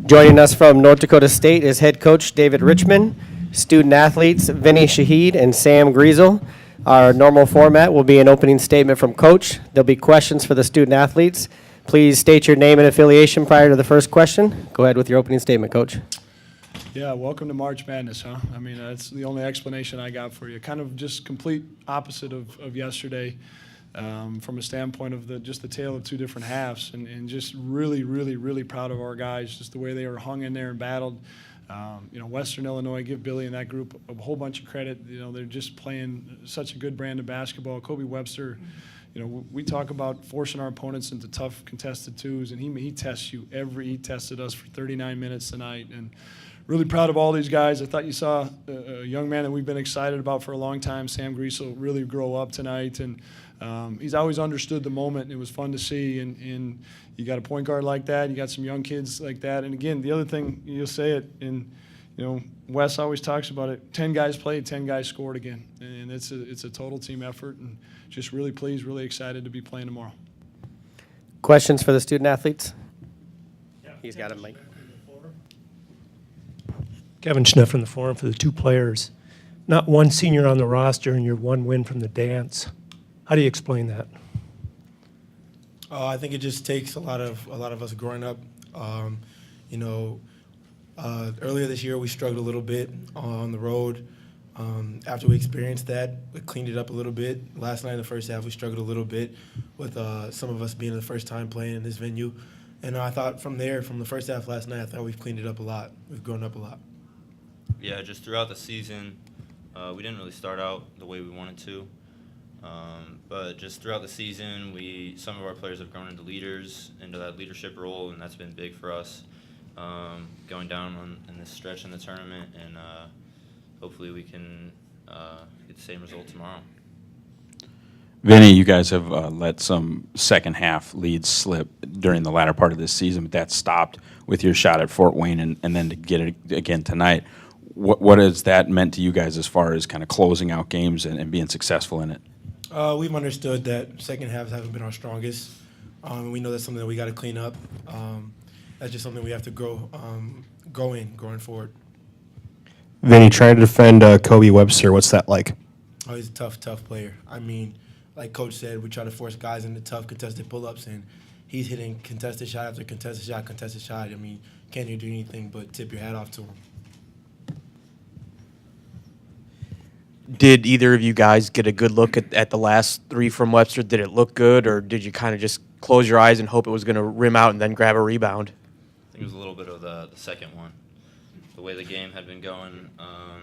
Joining us from North Dakota State is head coach David Richmond, student athletes Vinny Shahid and Sam Griesel. Our normal format will be an opening statement from coach. There'll be questions for the student athletes. Please state your name and affiliation prior to the first question. Go ahead with your opening statement, coach. Yeah, welcome to March Madness, huh? I mean, that's the only explanation I got for you. Kind of just complete opposite of yesterday from a standpoint of just the tale of two different halves, and just really proud of our guys, just the way they were hung in there and battled. Western Illinois, give Billy and that group a whole bunch of credit. They're just playing such a good brand of basketball. Kobe Webster, we talk about forcing our opponents into tough contested twos, and he tests you he tested us for 39 minutes tonight, and really proud of all these guys. I thought you saw a young man that we've been excited about for a long time, Sam Griesel, really grow up tonight, and he's always understood the moment, and it was fun to see, and you got a point guard like that, you got some young kids like that, and again, the other thing, you'll say it, and Wes always talks about it, 10 guys played, 10 guys scored again, and it's a total team effort, and just really pleased, really excited to be playing tomorrow. Questions for the student athletes? Yeah. He's got a mic. Kevin Schneff from the Forum for the two players. Not one senior on the roster and your one win from the dance. How do you explain that? I think it just takes a lot of us growing up. Earlier this year we struggled a little bit on the road. After we experienced that, we cleaned it up a little bit. Last night in the first half we struggled a little bit with some of us being the first time playing in this venue. And I thought from the first half last night, I thought we've cleaned it up a lot. We've grown up a lot. Yeah, just throughout the season, we didn't really start out the way we wanted to. But just throughout the season, some of our players have grown into leaders, into that leadership role, and that's been big for us going down in this stretch in the tournament. And hopefully we can get the same result tomorrow. Vinny, you guys have let some second half leads slip during the latter part of this season, but that stopped with your shot at Fort Wayne and then to get it again tonight. What has that meant to you guys as far as kind of closing out games and being successful in it? We've understood that second halves haven't been our strongest. We know that's something that we got to clean up. That's just something we have to going forward. Vinny, trying to defend Kobe Webster, what's that like? Oh, he's a tough player. I mean, like Coach said, we try to force guys into tough contested pull-ups, and he's hitting contested shot after contested shot. I mean, can't you do anything but tip your hat off to him. Did either of you guys get a good look at the last three from Webster? Did it look good, or did you kind of just close your eyes and hope it was going to rim out and then grab a rebound? I think it was a little bit of the second one. The way the game had been going, I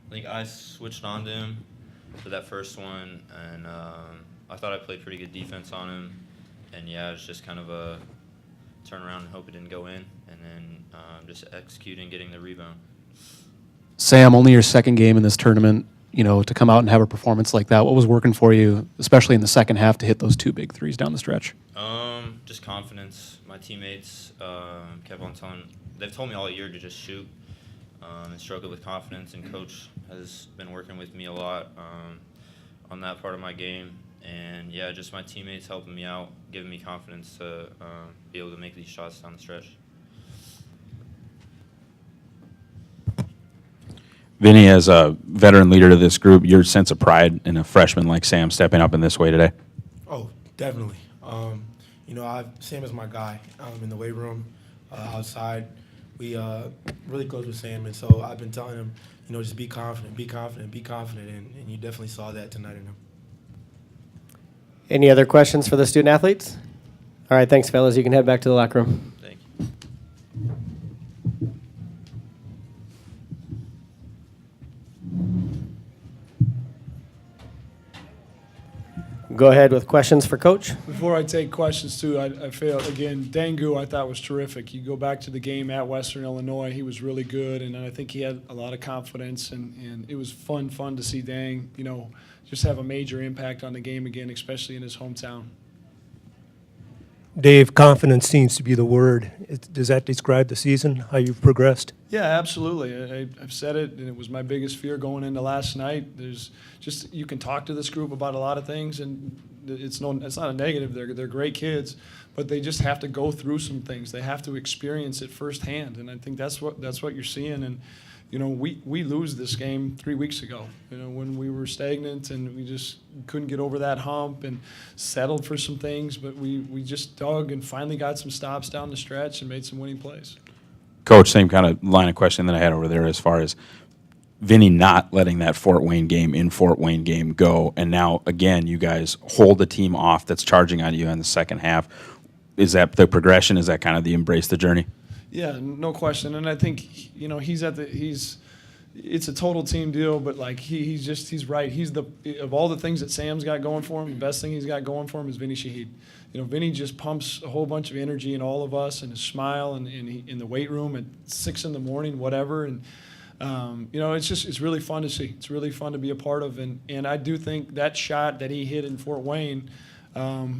think I switched on to him for that first one, and I thought I played pretty good defense on him. And, yeah, it was just kind of a turn around and hope it didn't go in, and then just executing, getting the rebound. Sam, only your second game in this tournament. To come out and have a performance like that, what was working for you, especially in the second half, to hit those two big threes down the stretch? Just confidence. My teammates kept on they've told me all year to just shoot and struggle with confidence, and Coach has been working with me a lot on that part of my game. And, yeah, just my teammates helping me out, giving me confidence to be able to make these shots down the stretch. Vinny, as a veteran leader to this group, your sense of pride in a freshman like Sam stepping up in this way today? Oh, definitely. Sam is my guy in the weight room, outside. We really close with Sam, and so I've been telling him, just be confident, and you definitely saw that tonight in him. Any other questions for the student athletes? All right, thanks, fellas. You can head back to the locker room. Thank you. Go ahead with questions for Coach. Before I take questions, too, I feel, again, Dangu I thought was terrific. You go back to the game at Western Illinois, he was really good, and I think he had a lot of confidence, and it was fun to see Dang, just have a major impact on the game again, especially in his hometown. Dave, confidence seems to be the word. Does that describe the season, how you've progressed? Yeah, absolutely. I've said it, and it was my biggest fear going into last night. There's just, you can talk to this group about a lot of things, and it's not a negative. They're great kids, but they just have to go through some things. They have to experience it firsthand, and I think that's what you're seeing. And you know, we lose this game 3 weeks ago. You know, when we were stagnant and we just couldn't get over that hump and settled for some things, but we just dug and finally got some stops down the stretch and made some winning plays. Coach, same kind of line of question that I had over there as far as Vinny not letting that Fort Wayne game go, and now again you guys hold the team off that's charging on you in the second half. Is that the progression? Is that kind of the embrace the journey? Yeah, no question. And I think, you know, it's a total team deal, but like he's right. Of all the things that Sam's got going for him, the best thing he's got going for him is Vinny Shahid. You know, Vinny just pumps a whole bunch of energy in all of us, and his smile, and in the weight room at 6 in the morning, whatever. And you know, it's really fun to see. It's really fun to be a part of. And I do think that shot that he hit in Fort Wayne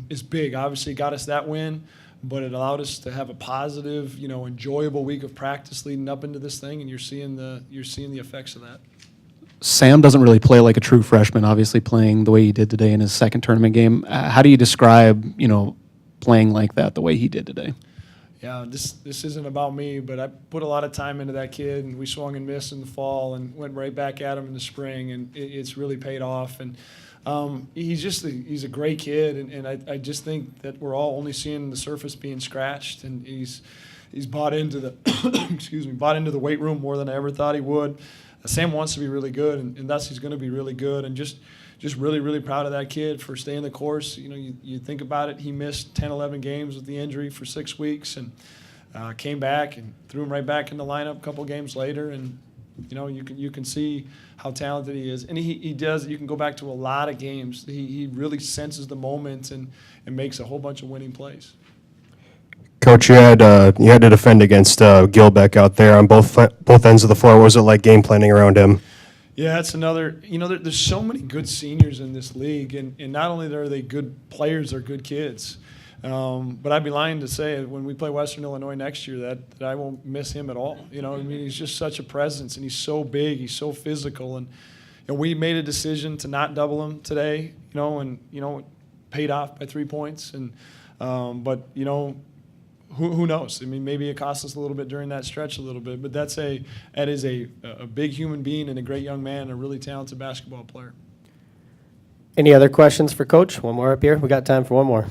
is big. Obviously, got us that win, but it allowed us to have a positive, you know, enjoyable week of practice leading up into this thing, and you're seeing the effects of that. Sam doesn't really play like a true freshman, obviously playing the way he did today in his second tournament game. How do you describe, you know, playing like that the way he did today? Yeah, this isn't about me, but I put a lot of time into that kid, and we swung and missed in the fall and went right back at him in the spring, and it's really paid off. And he's a great kid, and I just think that we're all only seeing the surface being scratched, and he's bought into the bought into the weight room more than I ever thought he would. Sam wants to be really good, and thus he's going to be really good, and just really, really proud of that kid for staying the course. You know, you think about it, he missed 10, 11 games with the injury for 6 weeks, and came back and threw him right back in the lineup a couple games later, and you know, you can see how talented he is, and he does. You can go back to a lot of games. He really senses the moment and makes a whole bunch of winning plays. Coach, you had to defend against Gilbeck out there on both ends of the floor. What was it like game planning around him? Yeah, that's another. You know, there's so many good seniors in this league, and not only are they good players, they're good kids. But I'd be lying to say when we play Western Illinois next year that I won't miss him at all. You know, I mean, he's just such a presence, and he's so big, he's so physical, and we made a decision to not double him today. You know, and it paid off by 3 points, and but you know. Who knows? I mean, maybe it cost us a little bit during that stretch a little bit, but that is a big human being and a great young man, and a really talented basketball player. Any other questions for Coach? One more up here. We got time for one more.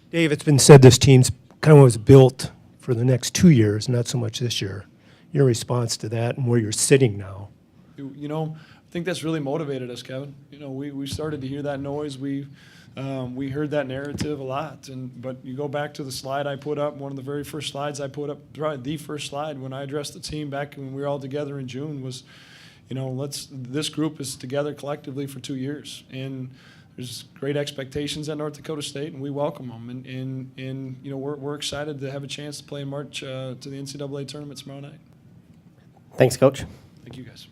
Dave, it's been said this team's kind of was built for the next 2 years, not so much this year. Your response to that and where you're sitting now? You know, I think that's really motivated us, Kevin. You know, we started to hear that noise. We heard that narrative a lot, but you go back to the slide I put up, one of the very first slides I put up, probably the first slide when I addressed the team back when we were all together in June was, you know, this group is together collectively for 2 years, and there's great expectations at North Dakota State, and we welcome them, and you know, we're excited to have a chance to play in March to the NCAA tournament tomorrow night. Thanks, Coach. Thank you, guys.